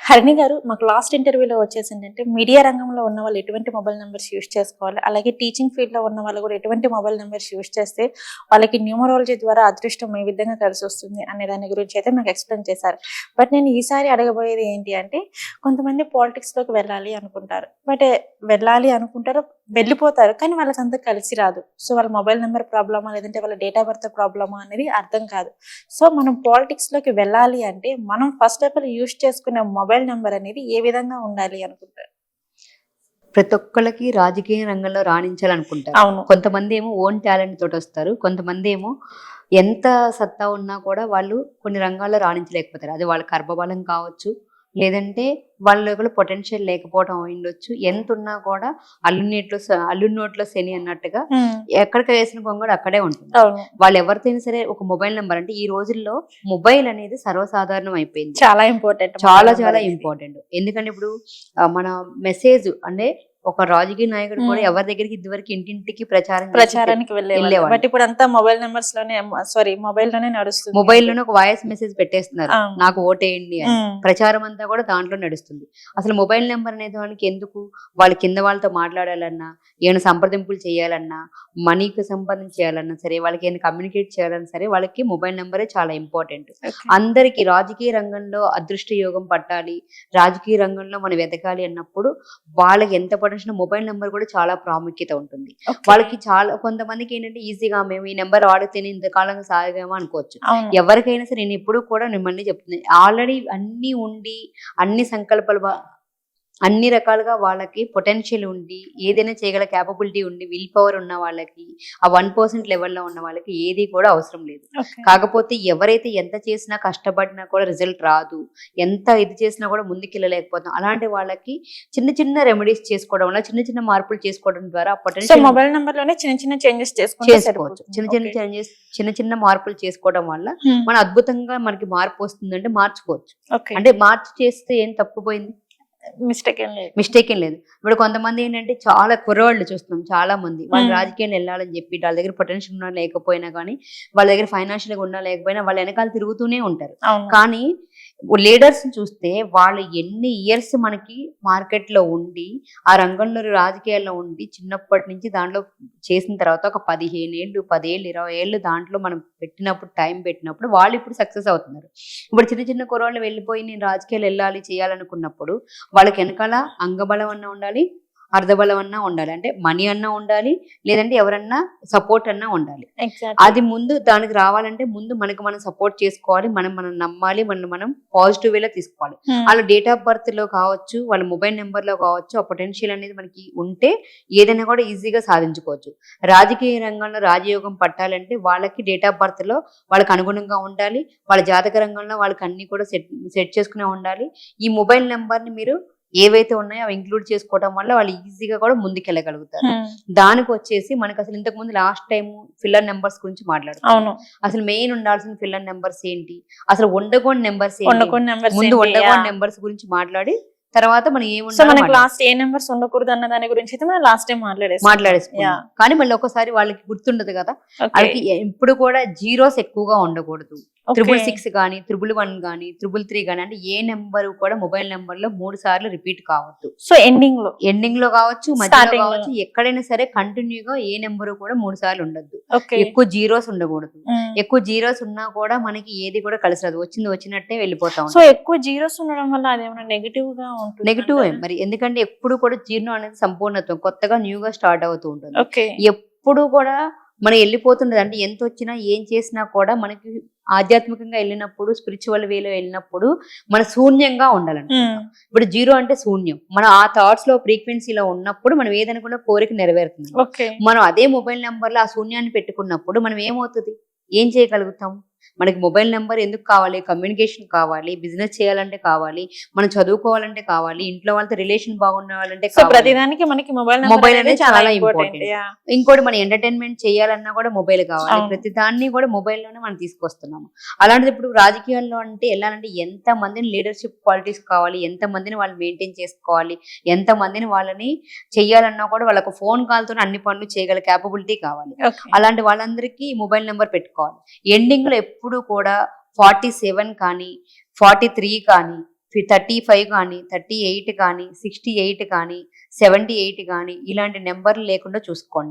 హరిణి గారు, మాకు లాస్ట్ ఇంటర్వ్యూలో వచ్చేసిందంటే మీడియా రంగంలో ఉన్న వాళ్ళు ఎటువంటి మొబైల్ నెంబర్స్ యూస్ చేసుకోవాలి, అలాగే టీచింగ్ ఫీల్డ్లో ఉన్న వాళ్ళు కూడా ఎటువంటి మొబైల్ నెంబర్స్ యూస్ చేస్తే వాళ్ళకి న్యూమరాలజీ ద్వారా అదృష్టం ఏ విధంగా కలిసి వస్తుంది అనే దాని గురించి అయితే మాకు ఎక్స్ప్లెయిన్ చేశారు. బట్ నేను ఈసారి అడగబోయేది ఏంటి అంటే, కొంతమంది పాలిటిక్స్లోకి వెళ్ళాలి అనుకుంటారు, వెళ్ళిపోతారు, కానీ వాళ్ళకి అంత కలిసి రాదు. సో వాళ్ళ మొబైల్ నెంబర్ ప్రాబ్లమా లేదంటే వాళ్ళ డేట్ ఆఫ్ బర్త్ ప్రాబ్లమా అనేది అర్థం కాదు. సో మనం పాలిటిక్స్లోకి వెళ్ళాలి అంటే మనం ఫస్ట్ ఆఫ్ ఆల్ యూస్ చేసుకునే మొబైల్ నెంబర్ అనేది ఏ విధంగా ఉండాలి అనుకుంటారు? ప్రతి ఒక్కళ్ళకి రాజకీయ రంగంలో రాణించాలనుకుంటారు. అవును. కొంతమంది ఏమో ఓన్ టాలెంట్ తోటి వస్తారు, కొంతమంది ఏమో ఎంత సత్తా ఉన్నా కూడా వాళ్ళు కొన్ని రంగాల్లో రాణించలేకపోతారు. అది వాళ్ళ కర్మబలం కావచ్చు, లేదంటే వాళ్ళ లోపల పొటెన్షియల్ లేకపోవడం అయిండొచ్చు. ఎంత ఉన్నా కూడా అల్లు నోట్లో శని అన్నట్టుగా ఎక్కడికి వేసిన కొంగడు అక్కడే ఉంటుంది. వాళ్ళు ఎవరితోనైనా సరే ఒక మొబైల్ నెంబర్, అంటే ఈ రోజుల్లో మొబైల్ అనేది సర్వసాధారణం అయిపోయింది. చాలా ఇంపార్టెంట్, చాలా ఇంపార్టెంట్. ఎందుకంటే ఇప్పుడు మన మెసేజ్ అంటే ఒక రాజకీయ నాయకుడు కూడా ఎవరి దగ్గరికి ఇదివరకు ఇంటింటికి ప్రచారానికి వెళ్ళేవాళ్ళు. బట్ ఇప్పుడు అంతా మొబైల్ నెంబర్స్ లోనే, మొబైల్ లోనే నడుస్తుంది. మొబైల్లోనే ఒక వాయిస్ మెసేజ్ పెట్టేస్తున్నారు, నాకు ఓటేయండి అని. ప్రచారం అంతా కూడా దాంట్లో నడుస్తుంది. అసలు మొబైల్ నెంబర్ అనేది వాళ్ళకి ఎందుకు? వాళ్ళ కింద వాళ్ళతో మాట్లాడాలన్నా, ఏమైనా సంప్రదింపులు చేయాలన్నా, మనీకి సంపాదించేయాలన్నా సరే, వాళ్ళకి ఏమైనా కమ్యూనికేట్ చేయాలన్నా సరే, వాళ్ళకి మొబైల్ నెంబరే చాలా ఇంపార్టెంట్. అందరికి రాజకీయ రంగంలో అదృష్ట యోగం పట్టాలి, రాజకీయ రంగంలో మనం ఎదగాలి అన్నప్పుడు వాళ్ళకి ఎంత మొబైల్ నెంబర్ కూడా చాలా ప్రాముఖ్యత ఉంటుంది. వాళ్ళకి చాలా కొంతమందికి ఏంటంటే ఈజీగా మేము ఈ నెంబర్ వాడితేనే ఇంతకాలంగా సాగామో అనుకోవచ్చు. ఎవరికైనా సరే నేను ఎప్పుడు కూడా మిమ్మల్ని చెప్తున్నాను, ఆల్రెడీ అన్ని ఉండి అన్ని సంకల్పాలు అన్ని రకాలుగా వాళ్ళకి పొటెన్షియల్ ఉండి ఏదైనా చేయగల క్యాపబిలిటీ ఉండి విల్ పవర్ ఉన్న వాళ్ళకి, ఆ 1% లెవెల్లో ఉన్న వాళ్ళకి ఏది కూడా అవసరం లేదు. కాకపోతే ఎవరైతే ఎంత చేసినా కష్టపడినా కూడా రిజల్ట్ రాదు, ఎంత ఇది చేసినా కూడా ముందుకెళ్ళలేకపోతాం, అలాంటి వాళ్ళకి చిన్న చిన్న రెమెడీస్ చేసుకోవడం వల్ల, చిన్న చిన్న మార్పులు చేసుకోవడం ద్వారా పొటెన్షియల్ మొబైల్ నెంబర్ లోనే చిన్న చిన్న చేంజెస్ చేసుకోవచ్చు. చిన్న చిన్న మార్పులు చేసుకోవడం వల్ల మన అద్భుతంగా మనకి మార్పు వస్తుందంటే మార్చుకోవచ్చు. అంటే మార్చి చేస్తే ఏం తప్పుపోయింది? మిస్టేక్ ఏం లేదు. ఇప్పుడు కొంతమంది ఏంటంటే చాలా కుర్రవాళ్ళు చూస్తున్నాం, చాలా మంది వాళ్ళు రాజకీయాలు వెళ్ళాలని చెప్పి వాళ్ళ దగ్గర పొటెన్షియల్ ఉన్నా లేకపోయినా కానీ, వాళ్ళ దగ్గర ఫైనాన్షియల్ గా ఉన్నా లేకపోయినా వాళ్ళ వెనకాల తిరుగుతూనే ఉంటారు. కానీ లీడర్స్ చూస్తే వాళ్ళు ఎన్ని ఇయర్స్ మనకి మార్కెట్ లో ఉండి ఆ రంగంలో రాజకీయాల్లో ఉండి చిన్నప్పటి నుంచి దాంట్లో చేసిన తర్వాత ఒక 15 ఏళ్ళు 10 ఏళ్ళు 20 ఏళ్ళు దాంట్లో మనం టైం పెట్టినప్పుడు వాళ్ళు ఇప్పుడు సక్సెస్ అవుతున్నారు. ఇప్పుడు చిన్న చిన్న కుర్రాళ్ళు వెళ్ళిపోయి నేను రాజకీయాలు వెళ్ళాలి చేయాలనుకున్నప్పుడు వాళ్ళకి వెనకాల అంగబలం అన్నా ఉండాలి, అర్ధబలం అన్నా ఉండాలి. అంటే మనీ అన్నా ఉండాలి, లేదంటే ఎవరన్నా సపోర్ట్ అన్నా ఉండాలి. అది ముందు దానికి రావాలంటే ముందు మనకు మనం సపోర్ట్ చేసుకోవాలి, మనం నమ్మాలి, మనం పాజిటివ్ వేలో తీసుకోవాలి. వాళ్ళ డేట్ ఆఫ్ బర్త్ లో కావచ్చు, వాళ్ళ మొబైల్ నెంబర్ లో కావచ్చు, ఆ పొటెన్షియల్ అనేది మనకి ఉంటే ఏదైనా కూడా ఈజీగా సాధించుకోవచ్చు. రాజకీయ రంగంలో రాజయోగం పట్టాలంటే వాళ్ళకి డేట్ ఆఫ్ బర్త్ లో వాళ్ళకి అనుగుణంగా ఉండాలి, వాళ్ళ జాతక రంగంలో వాళ్ళకి అన్ని కూడా సెట్ చేసుకునే ఉండాలి. ఈ మొబైల్ నెంబర్ ని మీరు ఏవైతే ఉన్నాయో అవి ఇంక్లూడ్ చేసుకోవడం వల్ల వాళ్ళు ఈజీగా కూడా ముందుకెళ్ళగలుగుతారు. దానికి వచ్చేసి మనకు అసలు ఇంతకు ముందు లాస్ట్ టైం ఫిల్లర్ నెంబర్స్ గురించి మాట్లాడుతాం. అసలు మెయిన్ ఉండాల్సిన ఫిల్లర్ నెంబర్స్ ఏంటి, అసలు ఉండగోని నెంబర్స్ ముందు ఉండగోని నెంబర్స్ గురించి మాట్లాడి తర్వాత మనం మనకి లాస్ట్ ఏ నెంబర్స్ ఉండకూడదు అన్న దాని గురించి అయితే మనం లాస్ట్ టైం మాట్లాడేసుకున్నాం. కానీ మళ్ళీ ఒకసారి వాళ్ళకి గుర్తుండదు కదా, వాళ్ళకి ఇప్పుడు కూడా జీరోస్ ఎక్కువగా ఉండకూడదు. 666 కానీ 111 కానీ 333 కానీ, అంటే ఏ నెంబర్ కూడా మొబైల్ నెంబర్ లో 3 సార్లు రిపీట్ కావద్దు. సో ఎండింగ్ లో కావచ్చు, మధ్యలో కావచ్చు, ఎక్కడైనా సరే కంటిన్యూగా ఏ నెంబర్ కూడా 3 సార్లు ఉండద్దు. ఎక్కువ జీరోస్ ఉండకూడదు. ఎక్కువ జీరోస్ ఉన్నా కూడా మనకి ఏది కూడా కలిసి రాదు, వచ్చినట్టే వెళ్ళిపోతాం. సో ఎక్కువ జీరోస్ ఉండడం వల్ల అదేమైనా నెగిటివ్ గా ఉంటుంది? నెగిటివ్ మరి, ఎందుకంటే ఎప్పుడు కూడా జీర్ణం అనేది సంపూర్ణత్వం, కొత్తగా న్యూగా స్టార్ట్ అవుతూ ఉంటుంది. ఎప్పుడు కూడా మనం వెళ్ళిపోతుండదు. అంటే ఎంత వచ్చినా ఏం చేసినా కూడా మనకి ఆధ్యాత్మికంగా వెళ్ళినప్పుడు, స్పిరిచువల్ వేలో వెళ్ళినప్పుడు మన శూన్యంగా ఉండాలంట. ఇప్పుడు జీరో అంటే శూన్యం. మనం ఆ థాట్స్ లో ఫ్రీక్వెన్సీలో ఉన్నప్పుడు మనం ఏదనుకున్న కోరిక నెరవేరుతుంది. మనం అదే మొబైల్ నెంబర్ లో ఆ శూన్యాన్ని పెట్టుకున్నప్పుడు మనం ఏమవుతుంది, ఏం చేయగలుగుతాం? మనకి మొబైల్ నెంబర్ ఎందుకు కావాలి? కమ్యూనికేషన్ కావాలి, బిజినెస్ చేయాలంటే కావాలి, మనం చదువుకోవాలంటే కావాలి, ఇంట్లో వాళ్ళతో రిలేషన్ బాగుండాలంటే ప్రతిదానికి మనకి మొబైల్ అనేది చాలా ఇంపార్టెంట్. ఇంకోటి మనం ఎంటర్టైన్మెంట్ చేయాలన్నా కూడా మొబైల్ కావాలి. ప్రతి దాన్ని కూడా మొబైల్ లోనే మనం తీసుకొస్తున్నాము. అలాంటిది ఇప్పుడు రాజకీయాల్లో అంటే వెళ్ళాలంటే ఎంత మందిని లీడర్షిప్ క్వాలిటీస్ కావాలి, ఎంత మందిని వాళ్ళు మెయింటైన్ చేసుకోవాలి, ఎంత మందిని వాళ్ళని చెయ్యాలన్నా కూడా వాళ్ళకు ఫోన్ కాల్ తోనే అన్ని పనులు చేయగల క్యాపబిలిటీ కావాలి. అలాంటి వాళ్ళందరికీ మొబైల్ నెంబర్ పెట్టుకోవాలి. ఎండింగ్ లో ఎప్పుడు కూడా 47 కానీ 43 కానీ 35 కానీ 38 కానీ 68 కానీ 78 కానీ ఇలాంటి నెంబర్లు లేకుండా చూసుకోండి.